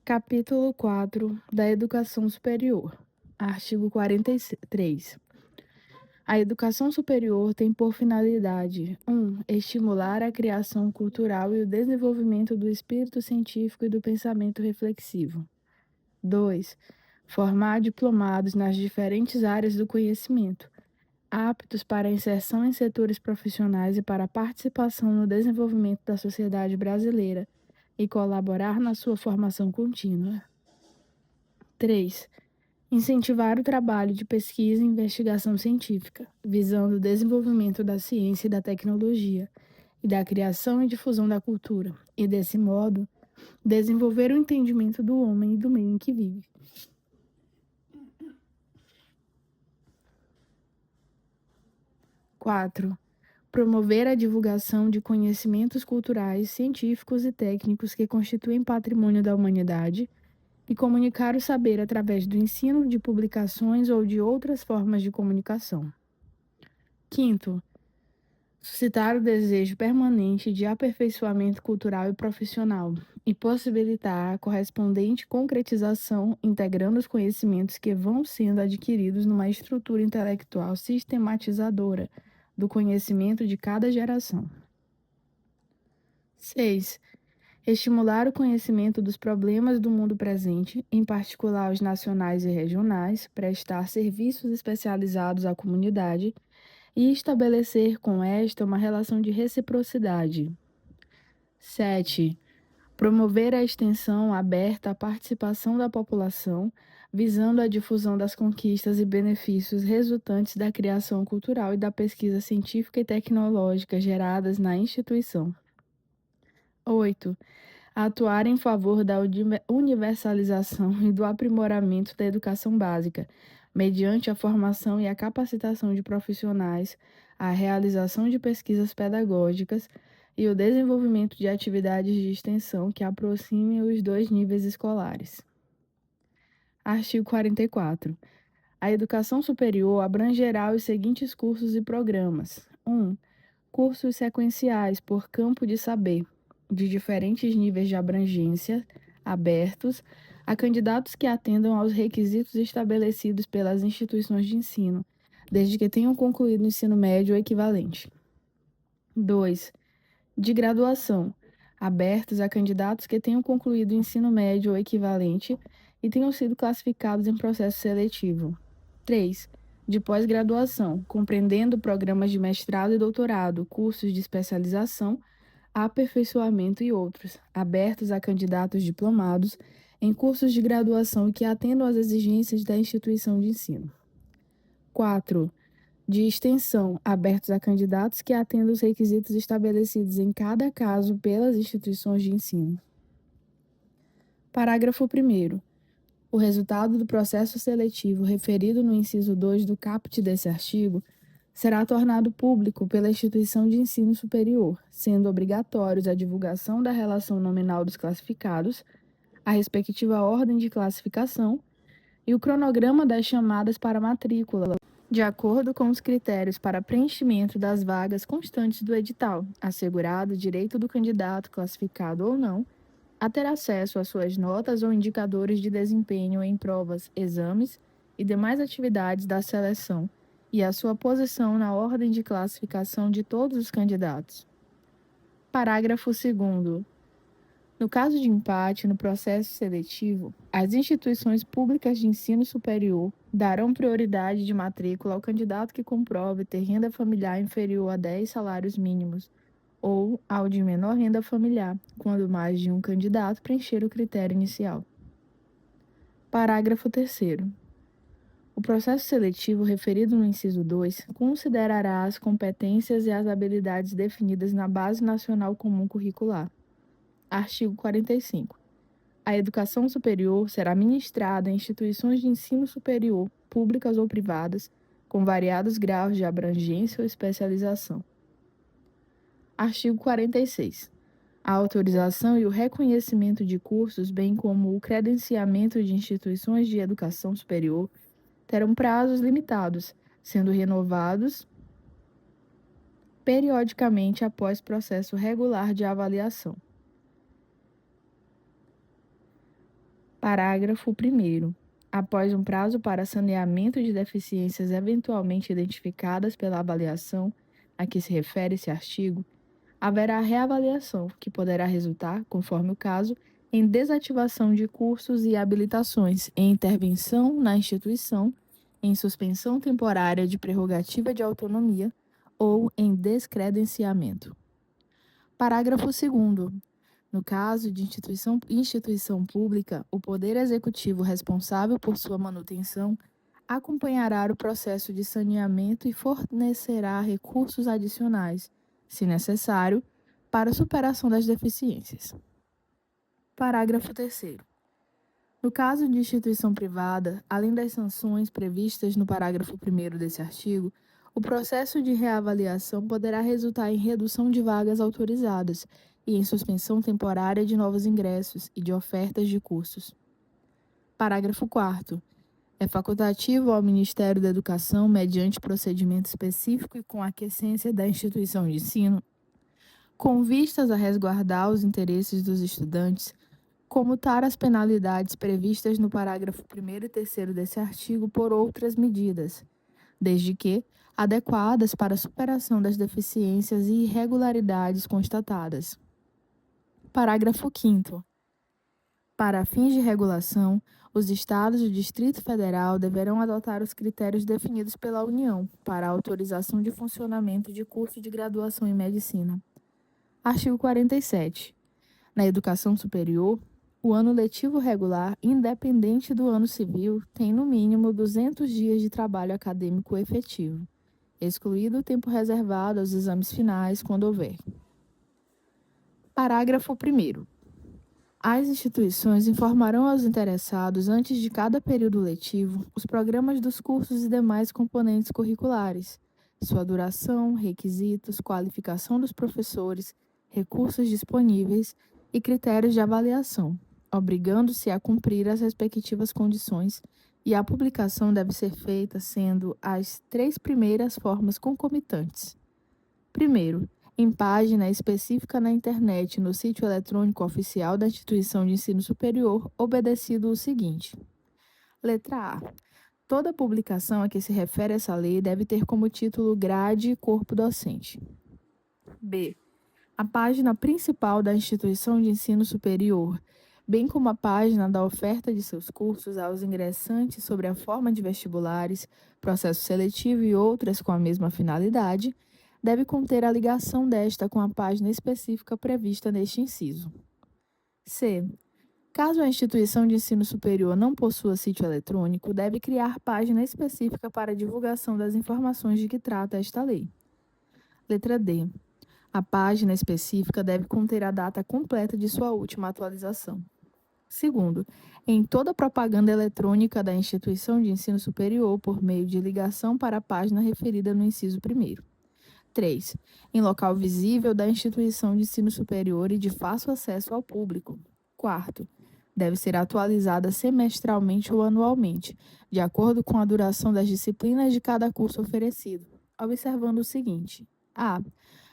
Capítulo 4 da Educação Superior. Artigo 43. A educação superior tem por finalidade: 1. Estimular a criação cultural e o desenvolvimento do espírito científico e do pensamento reflexivo. 2. Formar diplomados nas diferentes áreas do conhecimento, aptos para a inserção em setores profissionais e para a participação no desenvolvimento da sociedade brasileira e colaborar na sua formação contínua. 3. Incentivar o trabalho de pesquisa e investigação científica, visando o desenvolvimento da ciência e da tecnologia, e da criação e difusão da cultura, e, desse modo, desenvolver o entendimento do homem e do meio em que vive. 4. Promover a divulgação de conhecimentos culturais, científicos e técnicos que constituem patrimônio da humanidade, e comunicar o saber através do ensino, de publicações ou de outras formas de comunicação. 5. Suscitar o desejo permanente de aperfeiçoamento cultural e profissional e possibilitar a correspondente concretização, integrando os conhecimentos que vão sendo adquiridos numa estrutura intelectual sistematizadora do conhecimento de cada geração. 6. Estimular o conhecimento dos problemas do mundo presente, em particular os nacionais e regionais, prestar serviços especializados à comunidade e estabelecer com esta uma relação de reciprocidade. 7. Promover a extensão aberta à participação da população, visando a difusão das conquistas e benefícios resultantes da criação cultural e da pesquisa científica e tecnológica geradas na instituição. 8. Atuar em favor da universalização e do aprimoramento da educação básica, mediante a formação e a capacitação de profissionais, a realização de pesquisas pedagógicas e o desenvolvimento de atividades de extensão que aproximem os dois níveis escolares. Artigo 44. A educação superior abrangerá os seguintes cursos e programas: 1. Cursos sequenciais por campo de saber, de diferentes níveis de abrangência, abertos a candidatos que atendam aos requisitos estabelecidos pelas instituições de ensino, desde que tenham concluído o ensino médio ou equivalente. 2. De graduação, abertos a candidatos que tenham concluído o ensino médio ou equivalente e tenham sido classificados em processo seletivo. 3. De pós-graduação, compreendendo programas de mestrado e doutorado, cursos de especialização, aperfeiçoamento e outros, abertos a candidatos diplomados em cursos de graduação que atendam às exigências da instituição de ensino. 4. De extensão, abertos a candidatos que atendam os requisitos estabelecidos em cada caso pelas instituições de ensino. Parágrafo 1º. O resultado do processo seletivo referido no inciso 2 do caput desse artigo será tornado público pela instituição de ensino superior, sendo obrigatórios a divulgação da relação nominal dos classificados, a respectiva ordem de classificação e o cronograma das chamadas para matrícula, de acordo com os critérios para preenchimento das vagas constantes do edital, assegurado o direito do candidato, classificado ou não, a ter acesso às suas notas ou indicadores de desempenho em provas, exames e demais atividades da seleção, e a sua posição na ordem de classificação de todos os candidatos. Parágrafo 2º. No caso de empate no processo seletivo, as instituições públicas de ensino superior darão prioridade de matrícula ao candidato que comprove ter renda familiar inferior a 10 salários mínimos, ou ao de menor renda familiar, quando mais de um candidato preencher o critério inicial. Parágrafo 3º. O processo seletivo referido no inciso 2 considerará as competências e as habilidades definidas na Base Nacional Comum Curricular. Artigo 45. A educação superior será ministrada em instituições de ensino superior, públicas ou privadas, com variados graus de abrangência ou especialização. Artigo 46. A autorização e o reconhecimento de cursos, bem como o credenciamento de instituições de educação superior, terão prazos limitados, sendo renovados periodicamente após processo regular de avaliação. Parágrafo 1º. Após um prazo para saneamento de deficiências eventualmente identificadas pela avaliação a que se refere esse artigo, haverá reavaliação, que poderá resultar, conforme o caso, em desativação de cursos e habilitações, em intervenção na instituição, em suspensão temporária de prerrogativa de autonomia ou em descredenciamento. Parágrafo 2º. No caso de instituição pública, o Poder Executivo responsável por sua manutenção acompanhará o processo de saneamento e fornecerá recursos adicionais, se necessário, para a superação das deficiências. Parágrafo 3º. No caso de instituição privada, além das sanções previstas no parágrafo 1º desse artigo, o processo de reavaliação poderá resultar em redução de vagas autorizadas e em suspensão temporária de novos ingressos e de ofertas de cursos. Parágrafo 4º. É facultativo ao Ministério da Educação, mediante procedimento específico e com aquiescência da instituição de ensino, com vistas a resguardar os interesses dos estudantes, comutar as penalidades previstas no parágrafo 1º e 3º desse artigo por outras medidas, desde que adequadas para a superação das deficiências e irregularidades constatadas. Parágrafo 5º. Para fins de regulação, os Estados e o Distrito Federal deverão adotar os critérios definidos pela União para a autorização de funcionamento de curso de graduação em medicina. Artigo 47. Na educação superior, o ano letivo regular, independente do ano civil, tem no mínimo 200 dias de trabalho acadêmico efetivo, excluído o tempo reservado aos exames finais, quando houver. Parágrafo 1º. As instituições informarão aos interessados, antes de cada período letivo, os programas dos cursos e demais componentes curriculares, sua duração, requisitos, qualificação dos professores, recursos disponíveis e critérios de avaliação, obrigando-se a cumprir as respectivas condições, e a publicação deve ser feita sendo as 3 primeiras formas concomitantes. Primeiro, em página específica na internet no sítio eletrônico oficial da instituição de ensino superior, obedecido o seguinte. Letra A. Toda publicação a que se refere essa lei deve ter como título grade e corpo docente. B. A página principal da instituição de ensino superior, bem como a página da oferta de seus cursos aos ingressantes sobre a forma de vestibulares, processo seletivo e outras com a mesma finalidade, deve conter a ligação desta com a página específica prevista neste inciso. C. Caso a instituição de ensino superior não possua sítio eletrônico, deve criar página específica para a divulgação das informações de que trata esta lei. Letra D. A página específica deve conter a data completa de sua última atualização. Segundo, em toda propaganda eletrônica da instituição de ensino superior por meio de ligação para a página referida no inciso 1º. 3. Em local visível da instituição de ensino superior e de fácil acesso ao público. 4. Deve ser atualizada semestralmente ou anualmente, de acordo com a duração das disciplinas de cada curso oferecido, observando o seguinte. A.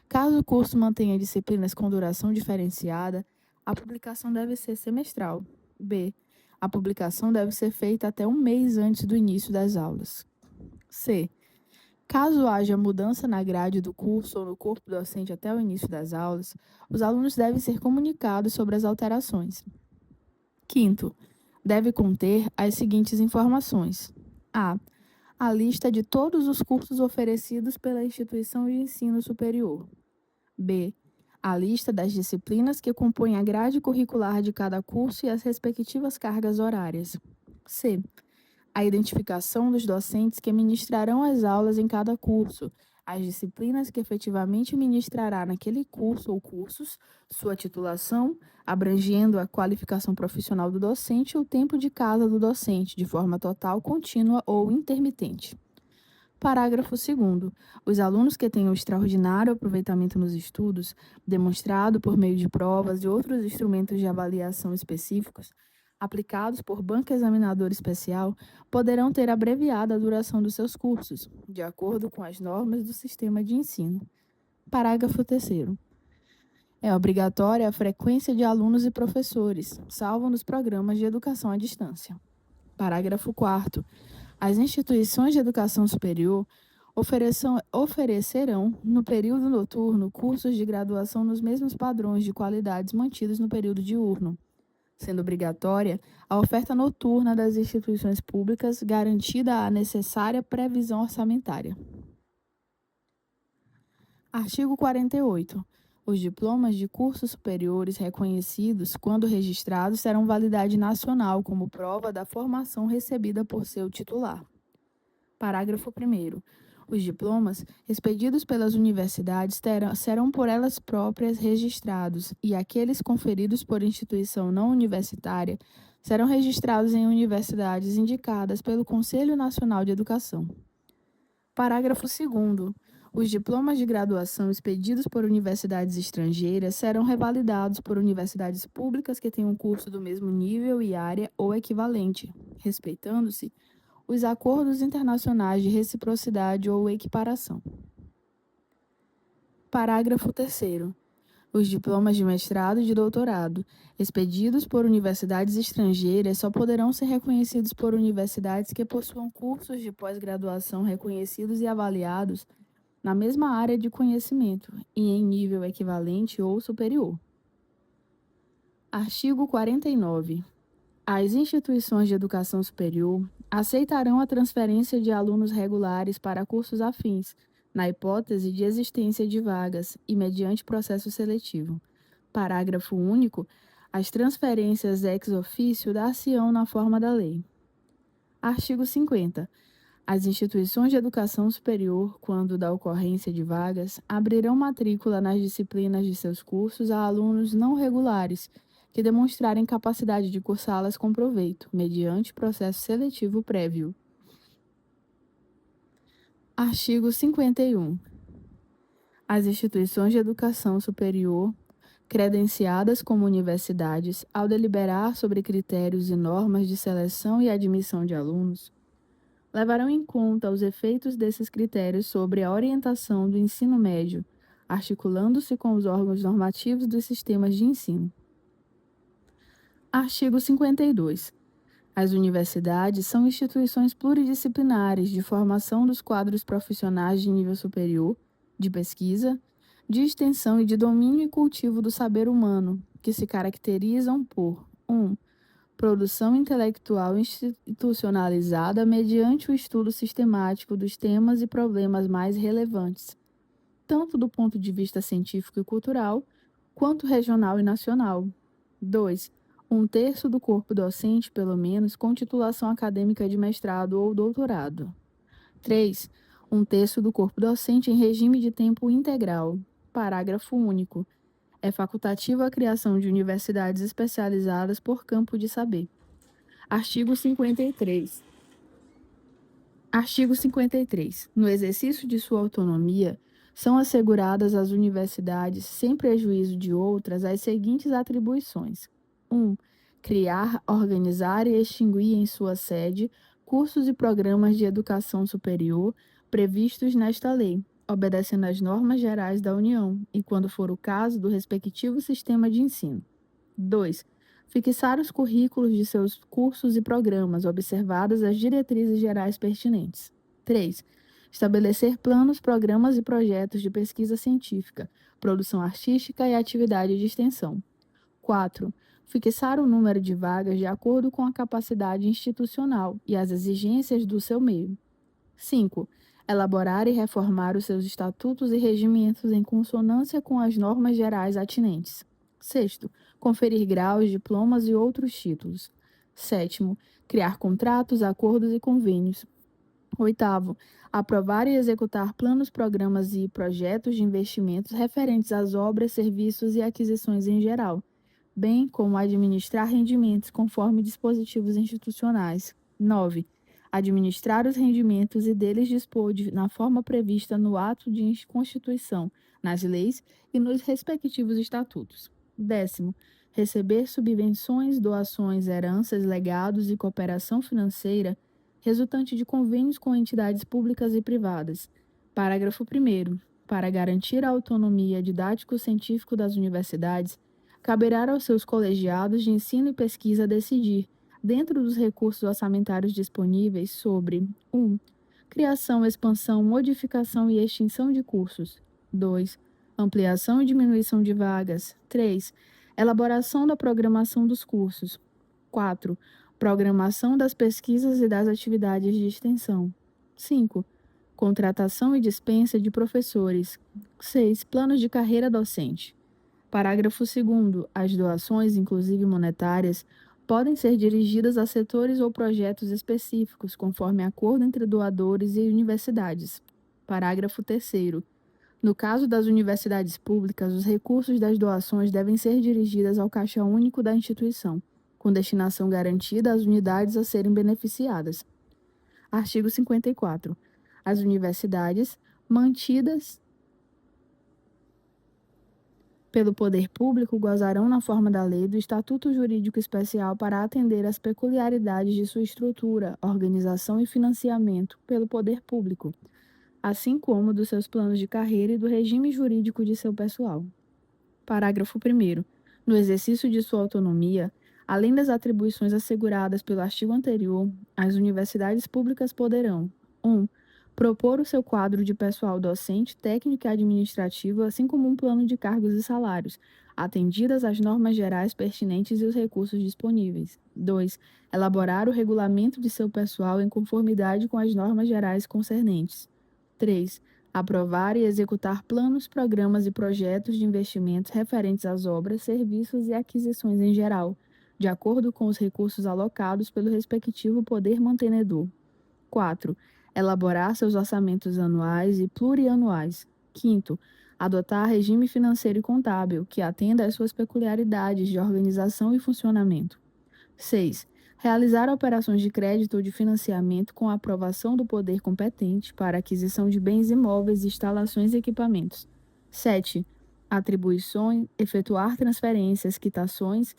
Caso o curso mantenha disciplinas com duração diferenciada, a publicação deve ser semestral. B. A publicação deve ser feita até um mês antes do início das aulas. C. Caso haja mudança na grade do curso ou no corpo docente até o início das aulas, os alunos devem ser comunicados sobre as alterações. Quinto, deve conter as seguintes informações. A. A lista de todos os cursos oferecidos pela instituição de ensino superior. B. A lista das disciplinas que compõem a grade curricular de cada curso e as respectivas cargas horárias. C. A identificação dos docentes que ministrarão as aulas em cada curso, as disciplinas que efetivamente ministrará naquele curso ou cursos, sua titulação, abrangendo a qualificação profissional do docente e o tempo de casa do docente, de forma total, contínua ou intermitente. Parágrafo 2º. Os alunos que tenham extraordinário aproveitamento nos estudos, demonstrado por meio de provas e outros instrumentos de avaliação específicos, aplicados por banco examinador especial, poderão ter abreviada a duração dos seus cursos, de acordo com as normas do sistema de ensino. Parágrafo 3º. É obrigatória a frequência de alunos e professores, salvo nos programas de educação à distância. Parágrafo 4º. As instituições de educação superior oferecerão, no período noturno, cursos de graduação nos mesmos padrões de qualidades mantidos no período diurno, sendo obrigatória a oferta noturna das instituições públicas, garantida a necessária previsão orçamentária. Artigo 48. Os diplomas de cursos superiores reconhecidos, quando registrados, terão validade nacional como prova da formação recebida por seu titular. Parágrafo 1º. Os diplomas expedidos pelas universidades serão por elas próprias registrados e aqueles conferidos por instituição não universitária serão registrados em universidades indicadas pelo Conselho Nacional de Educação. Parágrafo 2º. Os diplomas de graduação expedidos por universidades estrangeiras serão revalidados por universidades públicas que tenham curso do mesmo nível e área ou equivalente, respeitando-se os acordos internacionais de reciprocidade ou equiparação. Parágrafo 3º. Os diplomas de mestrado e de doutorado, expedidos por universidades estrangeiras, só poderão ser reconhecidos por universidades que possuam cursos de pós-graduação reconhecidos e avaliados na mesma área de conhecimento e em nível equivalente ou superior. Artigo 49. As instituições de educação superior aceitarão a transferência de alunos regulares para cursos afins, na hipótese de existência de vagas e mediante processo seletivo. Parágrafo único. As transferências ex officio dar-se-ão na forma da lei. Artigo 50. As instituições de educação superior, quando da ocorrência de vagas, abrirão matrícula nas disciplinas de seus cursos a alunos não regulares, que demonstrarem capacidade de cursá-las com proveito, mediante processo seletivo prévio. Artigo 51. As instituições de educação superior, credenciadas como universidades, ao deliberar sobre critérios e normas de seleção e admissão de alunos, levarão em conta os efeitos desses critérios sobre a orientação do ensino médio, articulando-se com os órgãos normativos dos sistemas de ensino. Artigo 52. As universidades são instituições pluridisciplinares de formação dos quadros profissionais de nível superior, de pesquisa, de extensão e de domínio e cultivo do saber humano, que se caracterizam por 1. Produção intelectual institucionalizada mediante o estudo sistemático dos temas e problemas mais relevantes, tanto do ponto de vista científico e cultural, quanto regional e nacional. 2. Um terço do corpo docente, pelo menos, com titulação acadêmica de mestrado ou doutorado. 3. Um terço do corpo docente em regime de tempo integral. Parágrafo único. É facultativa a criação de universidades especializadas por campo de saber. Artigo 53. Artigo 53. No exercício de sua autonomia, são asseguradas às universidades, sem prejuízo de outras, as seguintes atribuições: 1. Criar, organizar e extinguir em sua sede cursos e programas de educação superior previstos nesta lei, obedecendo às normas gerais da União e, quando for o caso, do respectivo sistema de ensino. 2. Fixar os currículos de seus cursos e programas, observadas as diretrizes gerais pertinentes. 3. Estabelecer planos, programas e projetos de pesquisa científica, produção artística e atividade de extensão. 4. Fixar o número de vagas de acordo com a capacidade institucional e as exigências do seu meio. 5. Elaborar e reformar os seus estatutos e regimentos em consonância com as normas gerais atinentes. 6. Conferir graus, diplomas e outros títulos. 7. Criar contratos, acordos e convênios. 8. Aprovar e executar planos, programas e projetos de investimentos referentes às obras, serviços e aquisições em geral, bem como administrar rendimentos conforme dispositivos institucionais. 9. Administrar os rendimentos e deles dispor na forma prevista no ato de constituição, nas leis e nos respectivos estatutos. 10. Receber subvenções, doações, heranças, legados e cooperação financeira resultante de convênios com entidades públicas e privadas. Parágrafo 1º. Para garantir a autonomia didático-científico das universidades, caberá aos seus colegiados de ensino e pesquisa decidir, dentro dos recursos orçamentários disponíveis, sobre 1. Criação, expansão, modificação e extinção de cursos. 2. Ampliação e diminuição de vagas. 3. Elaboração da programação dos cursos. 4. Programação das pesquisas e das atividades de extensão. 5. Contratação e dispensa de professores. 6. Planos de carreira docente. Parágrafo 2º. As doações, inclusive monetárias, podem ser dirigidas a setores ou projetos específicos, conforme acordo entre doadores e universidades. Parágrafo 3º. No caso das universidades públicas, os recursos das doações devem ser dirigidos ao caixa único da instituição, com destinação garantida às unidades a serem beneficiadas. Artigo 54. As universidades, mantidas pelo poder público, gozarão, na forma da lei, do estatuto jurídico especial para atender às peculiaridades de sua estrutura, organização e financiamento pelo poder público, assim como dos seus planos de carreira e do regime jurídico de seu pessoal. Parágrafo 1º. No exercício de sua autonomia, além das atribuições asseguradas pelo artigo anterior, as universidades públicas poderão: 1. Propor o seu quadro de pessoal docente, técnico e administrativo, assim como um plano de cargos e salários, atendidas as normas gerais pertinentes e os recursos disponíveis. 2. Elaborar o regulamento de seu pessoal em conformidade com as normas gerais concernentes. 3. Aprovar e executar planos, programas e projetos de investimentos referentes às obras, serviços e aquisições em geral, de acordo com os recursos alocados pelo respectivo poder mantenedor. 4. Elaborar seus orçamentos anuais e plurianuais. 5º. Adotar regime financeiro e contábil que atenda às suas peculiaridades de organização e funcionamento. 6. Realizar operações de crédito ou de financiamento com a aprovação do poder competente para aquisição de bens imóveis, instalações e equipamentos. 7. Atribuições, efetuar transferências, quitações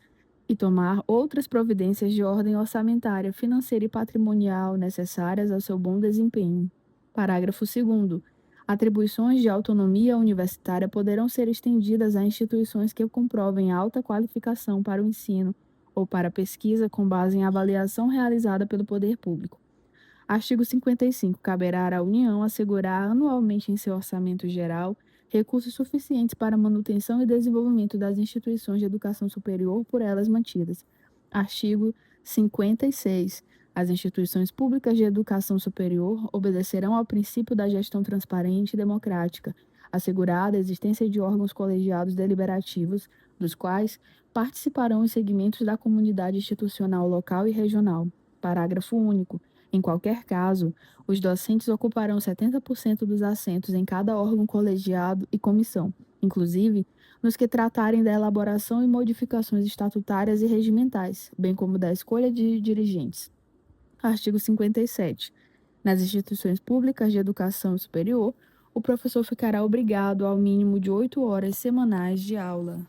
e tomar outras providências de ordem orçamentária, financeira e patrimonial necessárias ao seu bom desempenho. Parágrafo 2º. Atribuições de autonomia universitária poderão ser estendidas a instituições que comprovem alta qualificação para o ensino ou para pesquisa com base em avaliação realizada pelo poder público. Artigo 55. Caberá à União assegurar anualmente em seu orçamento geral recursos suficientes para a manutenção e desenvolvimento das instituições de educação superior por elas mantidas. Artigo 56. As instituições públicas de educação superior obedecerão ao princípio da gestão transparente e democrática, assegurada a existência de órgãos colegiados deliberativos, dos quais participarão os segmentos da comunidade institucional local e regional. Parágrafo único. Em qualquer caso, os docentes ocuparão 70% dos assentos em cada órgão colegiado e comissão, inclusive nos que tratarem da elaboração e modificações estatutárias e regimentais, bem como da escolha de dirigentes. Artigo 57. Nas instituições públicas de educação superior, o professor ficará obrigado ao mínimo de 8 horas semanais de aula.